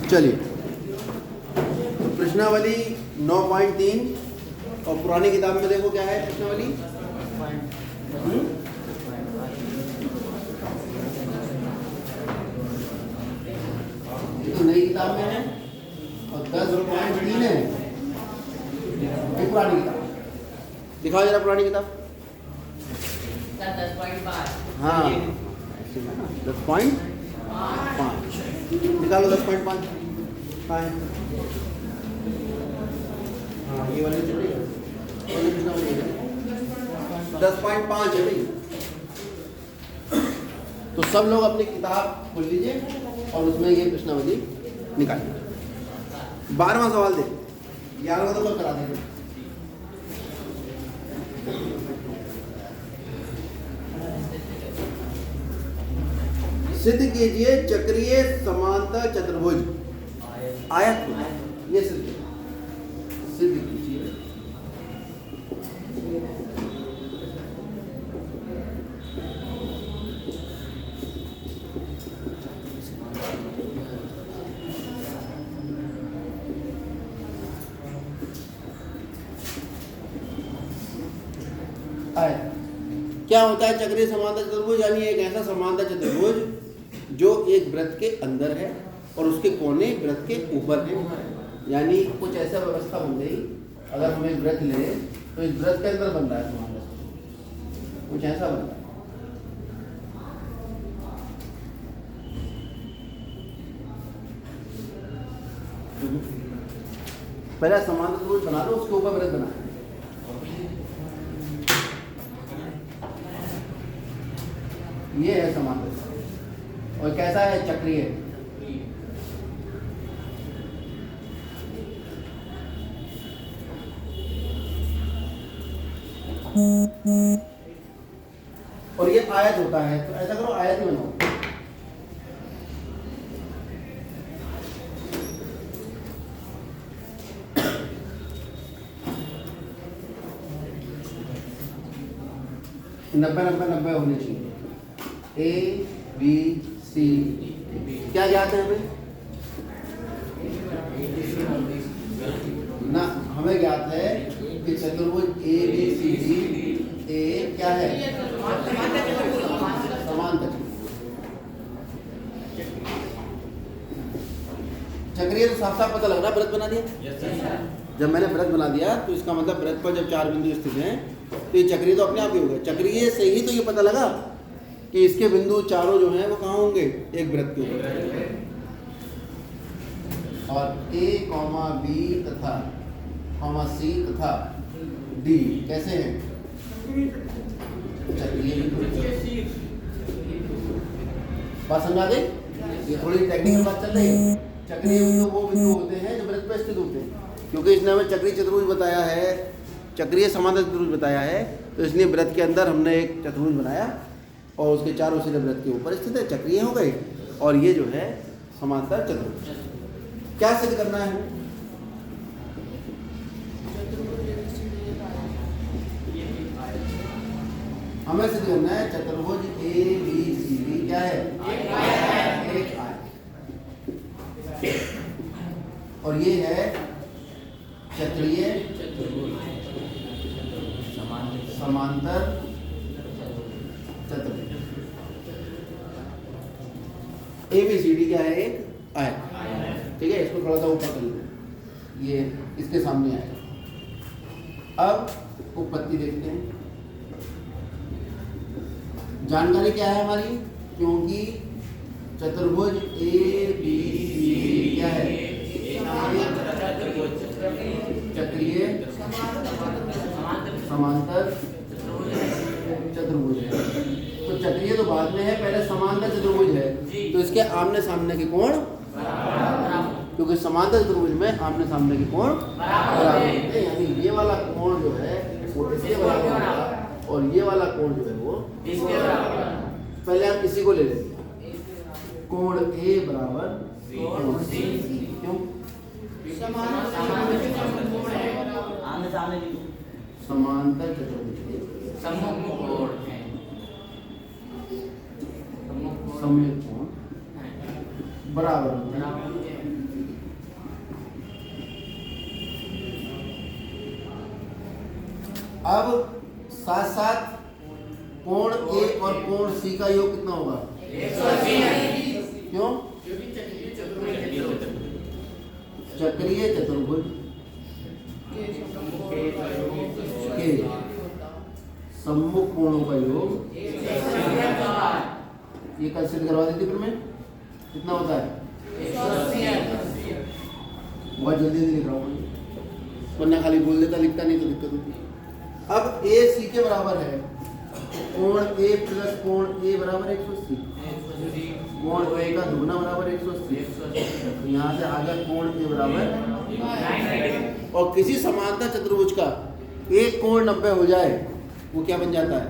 चलिए, प्रश्नावली 9.3 और पुरानी किताब में देखो क्या है प्रश्नावली। ये तो नई किताब में है और 10.3 है ये पुरानी किताब। दिखाओ जरा पुरानी किताब। 10.5। हाँ 10.5 निकालो 10.5 हाँ है। हाँ ये वाली 10.5 है भाई। तो सब लोग अपनी किताब खोल लीजिए और उसमें ये प्रश्नावली निकालिए। 12वां सवाल दे, 11वां तो कल करा देंगे। सिद्ध कीजिए चक्रीय समांतर चतुर्भुज आयत। ये सिद्ध कीजिए आयत। क्या होता है चक्रीय समांतर चतुर्भुज? यानी एक ऐसा समांतर चतुर्भुज जो एक वृत्त के अंदर है और उसके कोने वृत्त के ऊपर है। यानी कुछ ऐसा व्यवस्था बन गई, अगर हम एक वृत्त ले तो इस वृत्त के अंदर बन रहा है समांतर, कुछ ऐसा बन रहा है। पहले समांतर चतुर्भुज बना लो, उसके ऊपर वृत्त बना। ये है समांतर और कैसा है? चक्रीय। और ये आयत होता है, तो ऐसा करो आयत में बनाओ। नब्बे नब्बे नब्बे होने चाहिए। ए बी सी क्या ज्ञात है हमें ना? हमें ज्ञात है कि चतुर्भुज A B C D A क्या है? समांतर। चक्रीय तो साफ साफ पता लग रहा है, वृत्त बना दिया। जब मैंने वृत्त बना दिया तो इसका मतलब वृत्त पर जब 4 बिंदु स्थित हैं तो ये चक्रीय तो अपने आप ही हो गए। चक्रीय से ही तो ये पता लगा कि इसके बिंदु चारों जो हैं वो कहाँ होंगे? एक वृत्त के ऊपर। और ए कॉमा बी तथा कॉमा सी तथा डी कैसे हैं? चक्रीय। बात समझा गई? ये थोड़ी टेक्निकल बात चल रही है। चक्रीय बिंदु वो बिंदु होते हैं जो वृत्त पर स्थित होते हैं। क्योंकि इसने हमें चक्रीय चतुर्भुज बताया है, चक्रीय समांतर चतुर्भुज बताया है, तो इसलिए वृत्त के अंदर हमने एक चतुर्भुज बनाया और उसके चारों सिरे वृत्त के ऊपर स्थित है, चक्रीय हो गए। और ये जो है समांतर चतुर्भुज। क्या सिद्ध करना है? हमें सिद्ध करना है चतुर्भुज ए बी सी डी क्या है? एक आयत। और ये है चक्रीय समांतर चतुर्भुज। ए बी सी डी क्या है? एक आयत। ठीक है, इसको थोड़ा सा ऊपर कर लो, ये इसके सामने आएगा। अब उपपत्ति देखते हैं। जानकारी क्या है हमारी? क्योंकि चतुर्भुज ए बी सी डी क्या है? चक्रीय समांतर चतुर्भुज है। तो चक्रीय तो बाद में है, पहले समांतर चतुर्भुज है। तो इसके आमने सामने के कोण, क्योंकि समांतर चतुर्भुज में आमने सामने के कोण बराबर होते हैं। यानी ये वाला कोण जो है वो इसके बराबर होगा और ये वाला कोण जो है वो इसके बराबर। पहले हम इसी को ले लेते हैं, कोण ए बराबर कोण सी। क्यों? समांतर चतुर्भुज के सम्मुख कोण बराबर होते हैं। अब साथ साथ कोण ए और कोण सी का योग कितना होगा? 180। क्यों? चक्रीय चतुर्भुज के सम्मुख कोणों का योग, ये कल सिद्ध करवा दी थी फिर मैं, कितना होता है? बहुत जल्दी लिख रहा हूँ, वरना खाली बोल देता लिखता नहीं तो दिक्कत होती। अब ए सी के बराबर है, कोण ए प्लस कोण ए बराबर 180, कोण ए का दुगना बराबर 180, यहाँ से आगे कोण ए बराबर, और किसी समांतर चतुर्भुज का एक कोण 90 हो जाए वो क्या बन जाता है?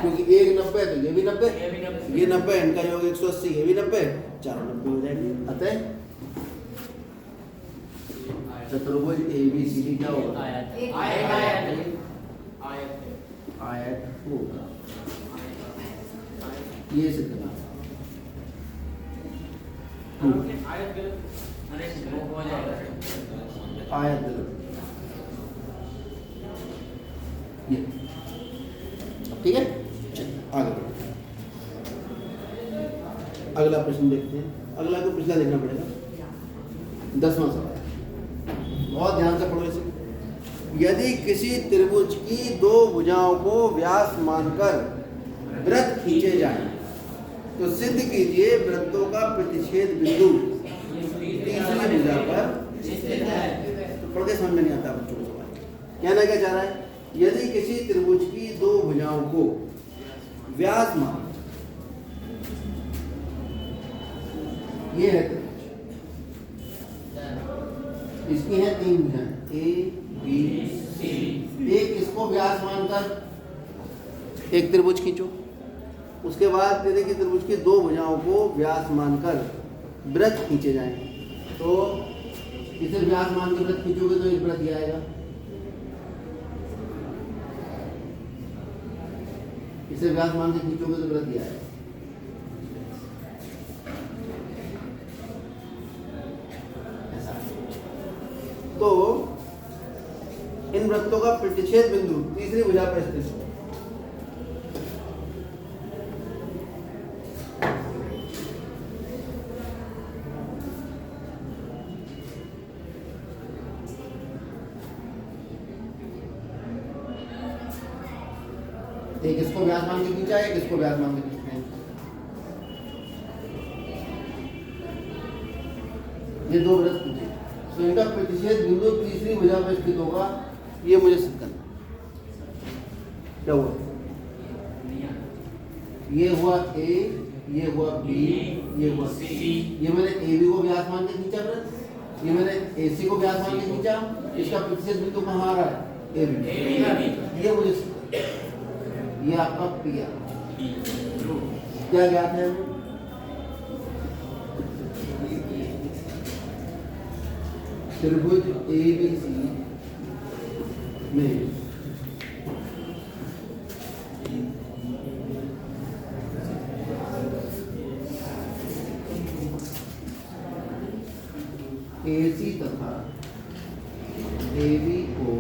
क्योंकि एक 90 तो ये भी 90, ये 90, इनका योग 180, ये भी 90, चारों 90 हो जाएंगे। अतः चतुर्भुज ABCD क्या होगा? आयत होगा। ये सिद्ध करना। आयत गलत। ये ठीक है, चलिए आगे बढ़ो। अगला प्रश्न देखते हैं। अगला को पिछला देखना पड़ेगा। 10वां सवाल, बहुत ध्यान से पढ़ो इसे। यदि किसी त्रिभुज की दो भुजाओं को व्यास मानकर वृत्त खींचे जाएं तो सिद्ध कीजिए वृत्तों का प्रतिच्छेद बिंदु तीसरी भुजा पर स्थित है। तो पढ़ के समझ में नहीं आता बच्चों को सवाल। कहना क्या चाह रहा है? यदि किसी त्रिभुज की दो भुजाओं को व्यास मान, ये है त्रिभुज, इसकी है 3 भुजाएं A B C, एक इसको व्यास मानकर एक त्रिभुज खींचो, उसके बाद यदि कि त्रिभुज की दो भुजाओं को व्यास मानकर वृत्त खींचे जाएं तो इसे व्यास मान के वृत्त खींचोगे तो एक वृत्त ये आएगा, इसे व्यास मान के खींचोगे तो वृत्त ये आएगा। तो इन वृत्तों का प्रतिच्छेद बिंदु तीसरी भुजा पर स्थित है। एक इसको व्यास मान के खींचा, एक इसको व्यास मान के खींचते हैं। ये दो वृत्त खींचे तो इनका प्रतिच्छेद बिंदु तीसरी भुजा पर स्थित होगा। ये मुझे सिद्ध करना। क्या हुआ? ये हुआ A, ये हुआ B, ये हुआ C। ये मैंने AB को व्यास मान के खींचा वृत्त, ये मैंने AC को व्यास मान के खींचा। इसका प्रतिच्छेद बिंदु कहाँ आ रहा है? AB। ये मुझे सिद्ध करना। ये आपका पिया क्या ज्ञात है? त्रिभुज ABC में AC तथा AB को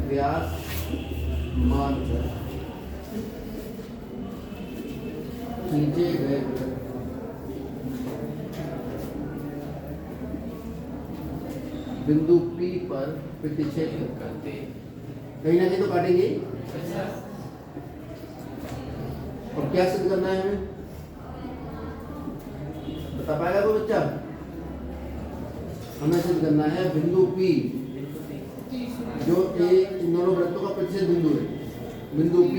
व्यास मानकर खींचे गए बिंदु P पर प्रतिच्छेद करते, कहीं ना कहीं तो काटेंगे। और क्या सिद्ध करना है हमें? बता पाएगा कोई बच्चा? हमें सिद्ध करना है बिंदु P जो इन दोनों वृत्तों का प्रतिच्छेद बिंदु है, बिंदु P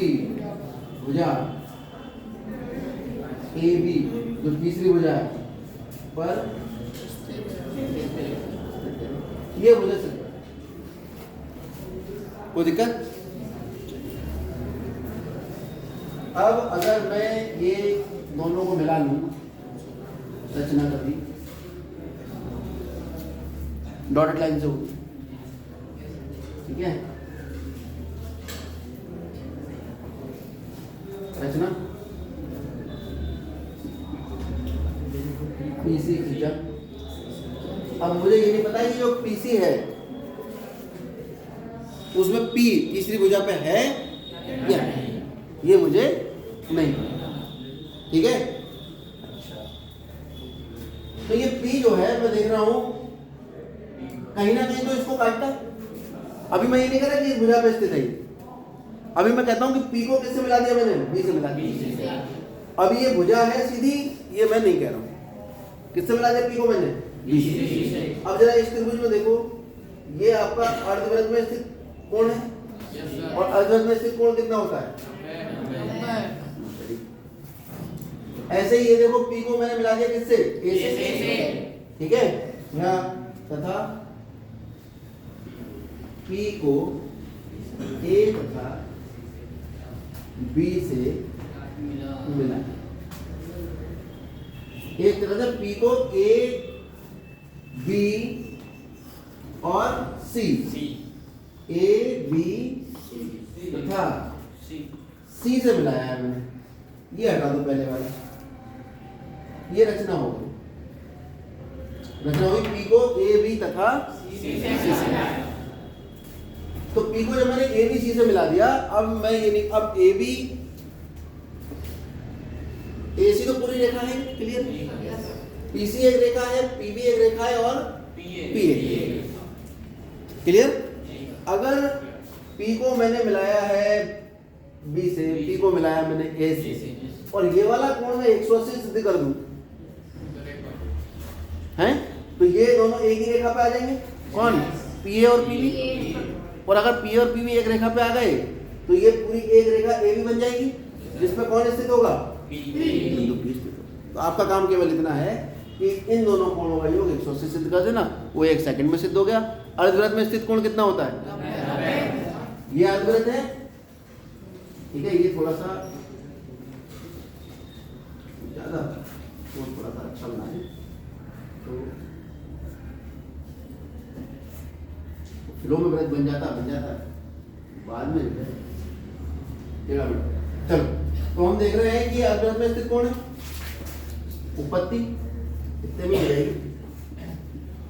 भुजा AB जो तीसरी भुजा है पर ये भुजा सिद्ध। कोई दिक्कत? अब अगर मैं ये दोनों को मिला लूं, रचना कर दी, डॉटेड लाइन से होगी, ठीक है? रचना PC खींचा। अब मुझे ये नहीं पता कि जो PC है उसमें P तीसरी भुजा पे है या नहीं, ये मुझे नहीं पता। ठीक है, तो ये P जो है मैं देख रहा हूं कहीं ना कहीं तो इसको काटता है। अभी मैं ये नहीं कह रहा कि इस भुजा पे स्थित है, अभी मैं कहता हूं कि P को किससे मिला दिया मैंने, B से मिला दिया। अभी ये भुजा है सीधी, ये मैं नहीं कह रहा हूं, किससे मिला दिया P को मैंने, B से। अब जरा इस त्रिभुज में देखो, ये आपका अर्धवृत्त में स्थित कोण है और अर्धवृत्त में स्थित कोण कितना होता है, ऐसे ही ये देखो P को मैंने मिला दिया किससे, A से। ठीक है, यहाँ तथा P को A तथा B से मिला। एक तरह से P को A, B और C, A, B तथा C से मिलाया है मैंने। ये हटा दो पहले वाला, ये रचना होगी, रचना होगी P को A, B तथा C से। तो P को जब मैंने A, B, C से मिला दिया, अब मैं ये नहीं, अब A, B, AC तो पूरी रेखा है, क्लियर। PC एक रेखा है, PB एक रेखा है और PA क्लियर। अगर P को मैंने मिलाया है B से, P को मिलाया मैंने A से, और ये वाला कोण मैं 180 सिद्ध कर दूं, हैं, तो ये दोनों एक ही रेखा पे आ जाएंगे, कौन, PA और PB। और अगर P और PB एक रेखा पे आ गए तो ये पूरी एक रेखा AB बन जाएगी, जिसमें कौन स्थित होगा, बिंदु P स्थित होगा। तो आपका काम केवल इतना है कि इन दोनों कोणों का योग 180 सिद्ध कर देना, वो 1 सेकंड में सिद्ध हो गया। अर्धवृत्त में स्थित कोण कितना होता है, ये अर्धवृत्त है, ठीक है। ये थोड़ा सा ज्यादा, थोड़ा सा अच्छा बना है, तो फ्लो में वृत्त बन जाता बाद में टेढ़ा बेटा। चलो, तो हम देख रहे हैं कि अर्धवृत्त में स्थित कोण है, उपपत्ति इतने में जाएगी।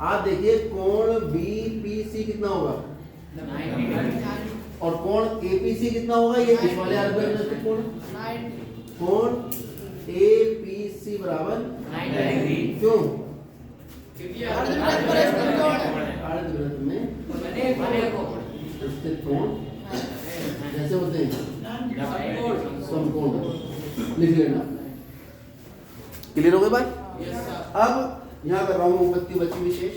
आप देखिए कोण BPC कितना होगा, और कोण APC कितना होगा, ये इस वाले अर्धवृत्त में स्थित कोण APC बराबर 90 डिग्री। क्यों, अर्धवृत्त में स्थित कोण जैसे होते हैं समकोण, लिख लेना। क्लियर हो गए भाई। अब यहां कर रहा हूं उपपत्ति बची विशेष।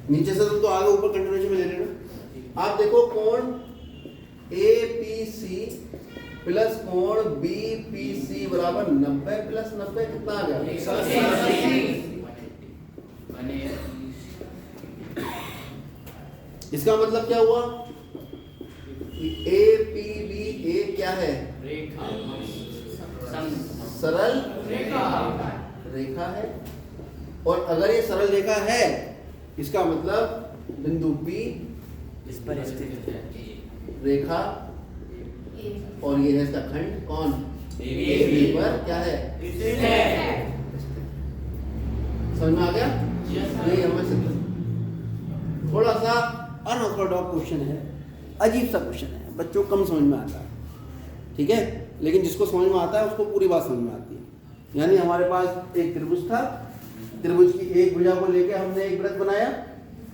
नीचे से तो आगे ऊपर कंटिन्यूएशन में ले लेना। आप देखो कोण APC प्लस कोण BPC बराबर 90 प्लस 90 कितना आ गया, 180। इसका मतलब क्या हुआ कि APB क्या है, सरल रेखा है। और अगर ये सरल रेखा है, इसका मतलब बिंदु P इस पर स्थित है, रेखा, और ये है इसका खंड कौन, AB पर क्या है, समझ में आ गया। ये हमें थोड़ा सा अनऑर्थोडॉक्स क्वेश्चन है, अजीब सा क्वेश्चन है, बच्चों को कम समझ में आता है, ठीक है। लेकिन जिसको समझ में आता है उसको पूरी बात समझ में आती है। यानी हमारे पास एक त्रिभुज था, त्रिभुज की एक भुजा को लेकर हमने एक वृत्त बनाया,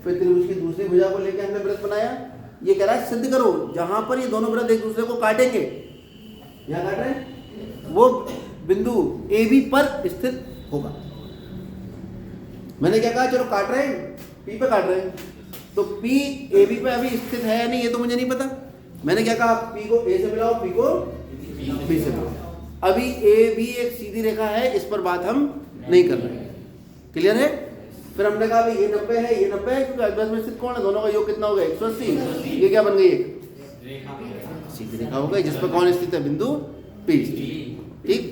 फिर त्रिभुज की दूसरी भुजा को लेकर हमने वृत्त बनाया। ये कह रहा है सिद्ध करो जहां पर ये दोनों वृत्त एक दूसरे को काटेंगे, यहाँ काट रहे हैं, वो बिंदु AB पर स्थित होगा। मैंने क्या कहा, चलो काट रहे हैं, P पे काट रहे हैं, तो P AB पे अभी स्थित है या नहीं ये तो मुझे नहीं पता। मैंने क्या कहा, P को A से मिलाओ, P को B से मिलाओ। अभी AB एक सीधी रेखा है, इस पर बात हम नहीं कर रहे हैं, क्लियर है। फिर हमने कहा भाई ये 90 है, ये 90 है, क्योंकि अर्धवृत्त में स्थित कोण है, दोनों का योग कितना हो गया, 180। ये क्या बन गई, एक सीधी रेखा हो गई जिस पर कौन स्थित है, बिंदु P। ठीक,